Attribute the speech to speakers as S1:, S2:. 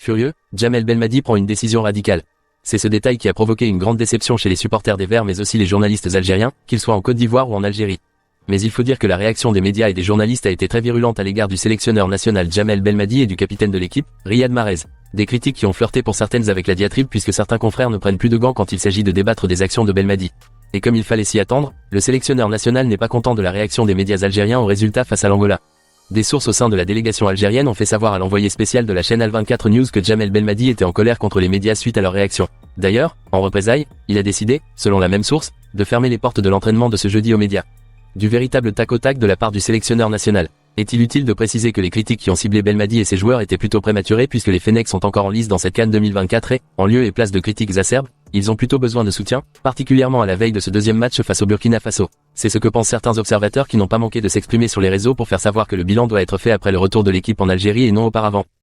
S1: Furieux, Djamel Belmadi prend une décision radicale. C'est ce détail qui a provoqué une grande déception chez les supporters des Verts mais aussi les journalistes algériens, qu'ils soient en Côte d'Ivoire ou en Algérie. Mais il faut dire que la réaction des médias et des journalistes a été très virulente à l'égard du sélectionneur national Djamel Belmadi et du capitaine de l'équipe, Riyad Mahrez. Des critiques qui ont flirté pour certaines avec la diatribe puisque certains confrères ne prennent plus de gants quand il s'agit de débattre des actions de Belmadi. Et comme il fallait s'y attendre, le sélectionneur national n'est pas content de la réaction des médias algériens au résultat face à l'Angola. Des sources au sein de la délégation algérienne ont fait savoir à l'envoyé spécial de la chaîne Al24 News que Djamel Belmadi était en colère contre les médias suite à leur réaction. D'ailleurs, en représailles, il a décidé, selon la même source, de fermer les portes de l'entraînement de ce jeudi aux médias. Du véritable tac au tac de la part du sélectionneur national. Est-il utile de préciser que les critiques qui ont ciblé Belmadi et ses joueurs étaient plutôt prématurées puisque les Fennecs sont encore en lice dans cette CAN 2024 et, en lieu et place de critiques acerbes, ils ont plutôt besoin de soutien, particulièrement à la veille de ce deuxième match face au Burkina Faso. C'est ce que pensent certains observateurs qui n'ont pas manqué de s'exprimer sur les réseaux pour faire savoir que le bilan doit être fait après le retour de l'équipe en Algérie et non auparavant.